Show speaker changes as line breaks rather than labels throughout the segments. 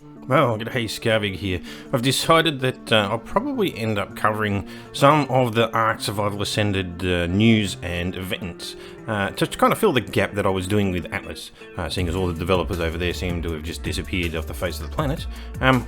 Well, g'day, Scarvig here. I've decided that I'll probably end up covering some of the Ark Survival Ascended news and events to kind of fill the gap that I was doing with Atlas, seeing as all the developers over there seem to have just disappeared off the face of the planet.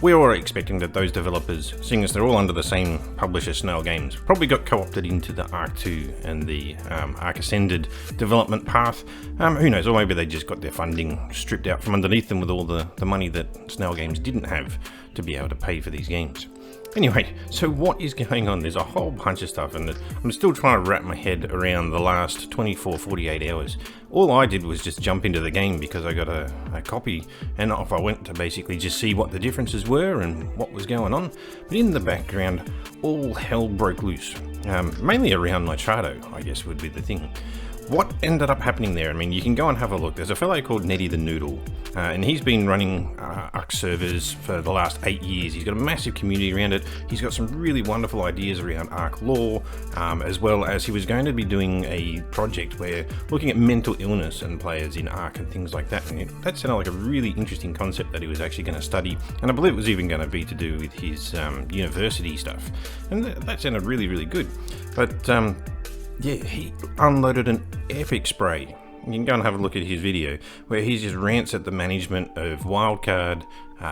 We were expecting that those developers, seeing as they're all under the same publisher, Snail Games, probably got co-opted into the Ark 2 and the Ark Ascended development path. Who knows, or maybe they just got their funding stripped out from underneath them with all the money that Snail Games didn't have to be able to pay for these games. Anyway, so what is going on? There's a whole bunch of stuff, and I'm still trying to wrap my head around the last 48 hours. All I did was just jump into the game because I got a copy, and off I went to basically just see what the differences were and what was going on. But in the background, all hell broke loose, mainly around Nitrado, I guess would be the thing. What ended up happening there? I mean, you can go and have a look. There's a fellow called Netty the Noodle, and he's been running Ark servers for the last 8 years. He's got a massive community around it. He's got some really wonderful ideas around Ark lore, as well as he was going to be doing a project where looking at mental illness and players in Ark and things like that. And that sounded like a really interesting concept that he was actually going to study, and I believe it was even going to be to do with his university stuff. And that sounded really, really good. But yeah, he unloaded an epic spray. You can go and have a look at his video where he just rants at the management of Wildcard,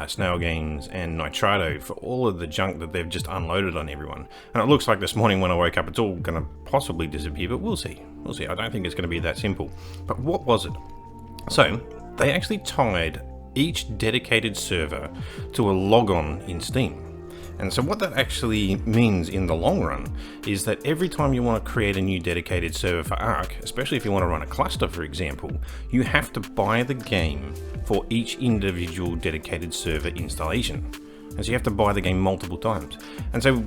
Snail Games and Nitrado for all of the junk that they've just unloaded on everyone. And it looks like this morning when I woke up it's all going to possibly disappear, but we'll see. We'll see. I don't think it's going to be that simple. But what was it? So, they actually tied each dedicated server to a logon in Steam. And so what that actually means in the long run is that every time you want to create a new dedicated server for Ark, especially if you want to run a cluster, for example, you have to buy the game for each individual dedicated server installation. And so you have to buy the game multiple times. And so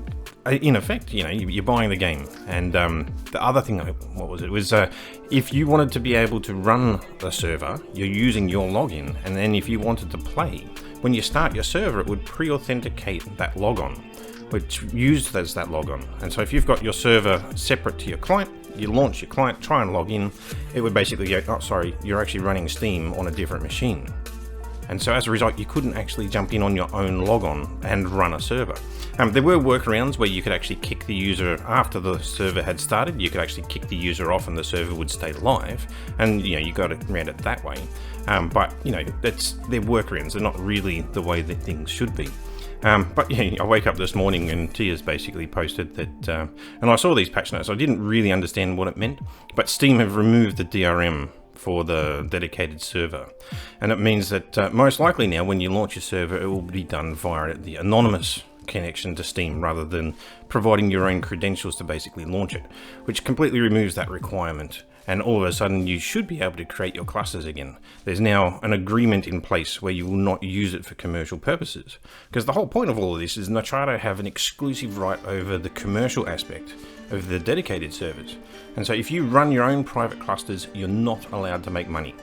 in effect, you know, you're buying the game. And the other thing, what was it? Was if you wanted to be able to run the server, you're using your login. And then if you wanted to play, when you start your server, it would pre-authenticate that logon, which used as that logon. And so if you've got your server separate to your client, you launch your client, try and log in, it would basically go, oh, sorry, you're actually running Steam on a different machine. And so as a result, you couldn't actually jump in on your own logon and run a server. There were workarounds where you could actually kick the user after the server had started. You could actually kick the user off and the server would stay live. And, you know, you got around it that way. But, you know, they're workarounds. They're not really the way that things should be. But yeah, I wake up this morning and Tia's basically posted that, and I saw these patch notes. I didn't really understand what it meant, but Steam have removed the DRM for the dedicated server, and it means that most likely now when you launch your server it will be done via the anonymous connection to Steam rather than providing your own credentials to basically launch it, which completely removes that requirement, and all of a sudden you should be able to create your clusters again. There's now an agreement in place where you will not use it for commercial purposes, because the whole point of all of this is Nitrado have an exclusive right over the commercial aspect of the dedicated servers. And so if you run your own private clusters, you're not allowed to make money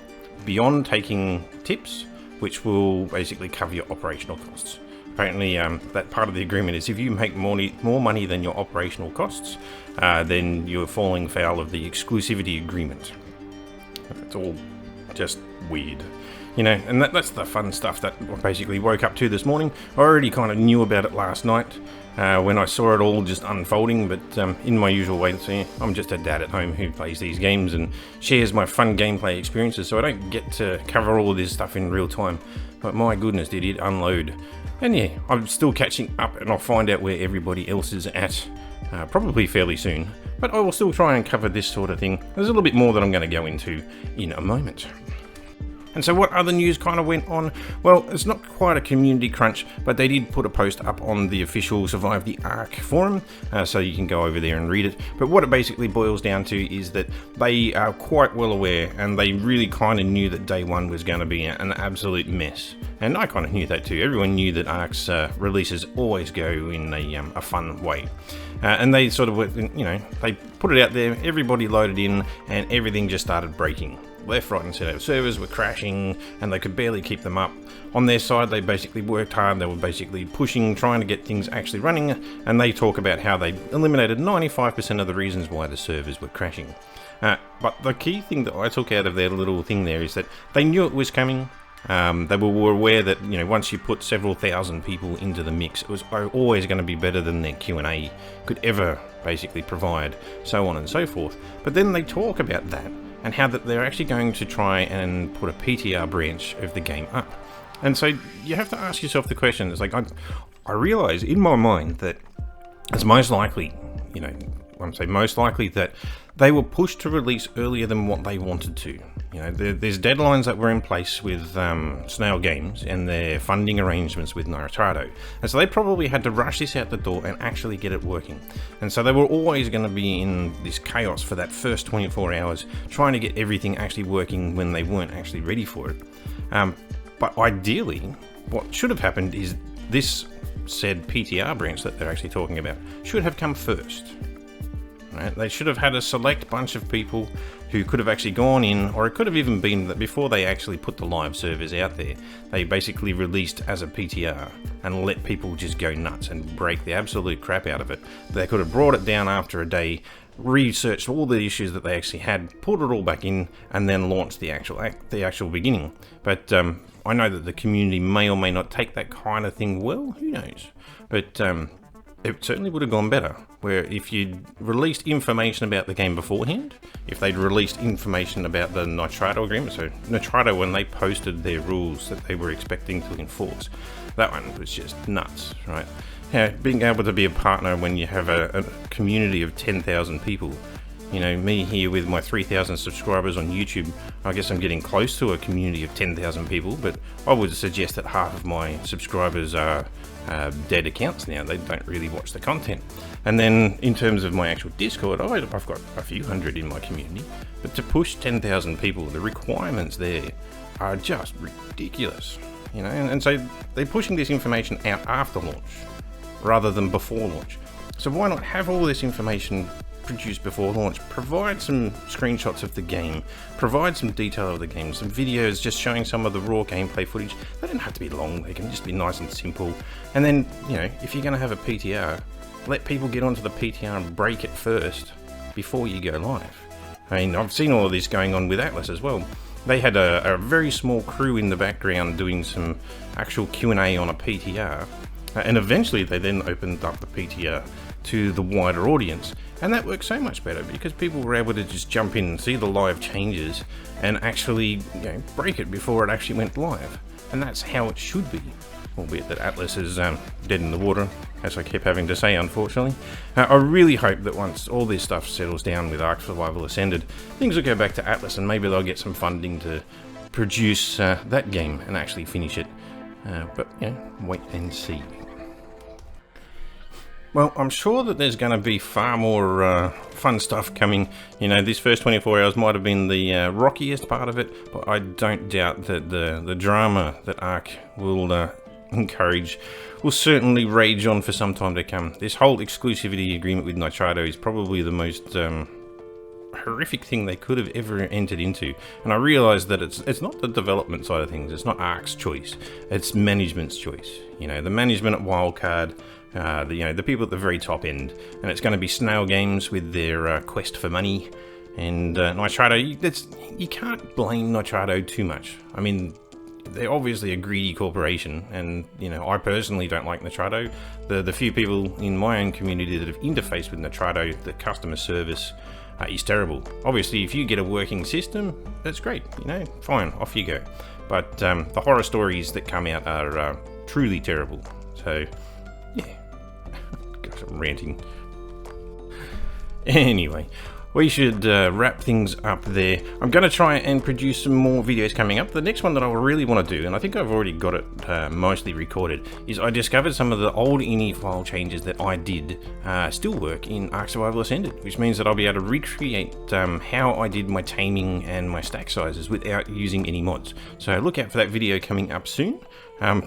beyond taking tips, which will basically cover your operational costs. Apparently, that part of the agreement is if you make more money than your operational costs, then you're falling foul of the exclusivity agreement. It's all just weird. You know, and that's the fun stuff that I basically woke up to this morning. I already kind of knew about it last night when I saw it all just unfolding, but in my usual way, I'm just a dad at home who plays these games and shares my fun gameplay experiences, so I don't get to cover all of this stuff in real time. But my goodness, did it unload. And yeah, I'm still catching up, and I'll find out where everybody else is at probably fairly soon. But I will still try and cover this sort of thing. There's a little bit more that I'm going to go into in a moment. And so what other news kind of went on? Well, it's not quite a community crunch, but they did put a post up on the official Survive the Ark forum, so you can go over there and read it. But what it basically boils down to is that they are quite well aware, and they really kind of knew that day one was going to be an absolute mess. And I kind of knew that too. Everyone knew that Ark's releases always go in a fun way. And they sort of, you know, they put it out there, everybody loaded in, and everything just started breaking. Left, right and centre. Servers were crashing and they could barely keep them up. On their side, they basically worked hard. They were basically pushing, trying to get things actually running, and they talk about how they eliminated 95% of the reasons why the servers were crashing. But the key thing that I took out of their little thing there is that they knew it was coming. They were aware that, you know, once you put several thousand people into the mix, it was always going to be better than their Q&A could ever basically provide, so on and so forth. But then they talk about that and how that they're actually going to try and put a PTR branch of the game up. And so you have to ask yourself the question, it's like, I realise in my mind that it's most likely, you know, I'm saying most likely that they were pushed to release earlier than what they wanted to. You know, there's deadlines that were in place with Snail Games and their funding arrangements with Nitrado. And so they probably had to rush this out the door and actually get it working. And so they were always going to be in this chaos for that first 24 hours, trying to get everything actually working when they weren't actually ready for it. But ideally, what should have happened is this said PTR branch that they're actually talking about should have come first. Right? They should have had a select bunch of people who could have actually gone in, or it could have even been that before they actually put the live servers out there, they basically released as a PTR and let people just go nuts and break the absolute crap out of it. They could have brought it down after a day, researched all the issues that they actually had, put it all back in, and then launched the actual beginning. But I know that the community may or may not take that kind of thing well, who knows? But it certainly would have gone better, where if you'd released information about the game beforehand, if they'd released information about the Nitrado agreement, so Nitrado, when they posted their rules that they were expecting to enforce, that one was just nuts, right? Yeah, being able to be a partner when you have a community of 10,000 people, you know, me here with my 3,000 subscribers on YouTube, I guess I'm getting close to a community of 10,000 people, but I would suggest that half of my subscribers are dead accounts now. They don't really watch the content. And then in terms of my actual Discord, I've got a few hundred in my community, but to push 10,000 people, the requirements there are just ridiculous, you know, and so they're pushing this information out after launch rather than before launch. So why not have all this information produced before launch, provide some screenshots of the game, provide some detail of the game, some videos just showing some of the raw gameplay footage. They don't have to be long, they can just be nice and simple. And then, you know, if you're going to have a PTR, let people get onto the PTR and break it first before you go live. I mean, I've seen all of this going on with Atlas as well. They had a very small crew in the background doing some actual Q&A on a PTR, and eventually they then opened up the PTR to the wider audience, and that worked so much better because people were able to just jump in and see the live changes and actually, you know, break it before it actually went live. And that's how it should be, albeit that Atlas is dead in the water, as I keep having to say, unfortunately. I really hope that once all this stuff settles down with Ark Survival Ascended, things will go back to Atlas and maybe they'll get some funding to produce that game and actually finish it. But, you know, wait and see. Well, I'm sure that there's going to be far more fun stuff coming. You know, this first 24 hours might have been the rockiest part of it, but I don't doubt that the drama that Ark will encourage will certainly rage on for some time to come. This whole exclusivity agreement with Nitrado is probably the most horrific thing they could have ever entered into, and I realise that it's not the development side of things, it's not Ark's choice, it's management's choice. You know, the management at Wildcard, the people at the very top end, and it's going to be Snail Games with their quest for money, and Nitrado. You can't blame Nitrado too much. I mean, they're obviously a greedy corporation, and you know, I personally don't like Nitrado. The few people in my own community that have interfaced with Nitrado, the customer service is terrible. Obviously, if you get a working system, that's great. You know, fine, off you go. But the horror stories that come out are truly terrible. So, yeah. Gosh, I'm ranting. Anyway, we should wrap things up there. I'm going to try and produce some more videos coming up. The next one that I really want to do, and I think I've already got it mostly recorded, is I discovered some of the old ini file changes that I did still work in Ark Survival Ascended, which means that I'll be able to recreate how I did my taming and my stack sizes without using any mods. So look out for that video coming up soon.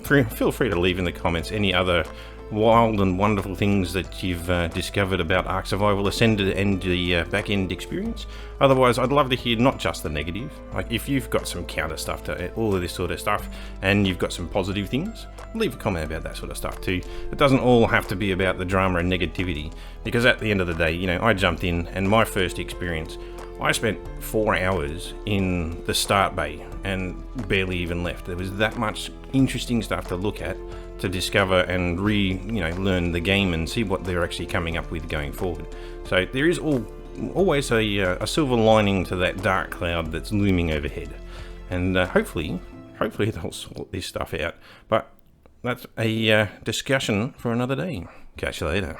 Feel free to leave in the comments any other wild and wonderful things that you've discovered about Ark Survival Ascended and the back-end experience. Otherwise, I'd love to hear not just the negative. Like, if you've got some counter stuff to all of this sort of stuff, and you've got some positive things, leave a comment about that sort of stuff too. It doesn't all have to be about the drama and negativity, because at the end of the day, you know, I jumped in, and my first experience I spent 4 hours in the start bay and barely even left. There was that much interesting stuff to look at, to discover and learn the game and see what they're actually coming up with going forward. So there is always a silver lining to that dark cloud that's looming overhead, and hopefully they'll sort this stuff out. But that's a discussion for another day. Catch you later.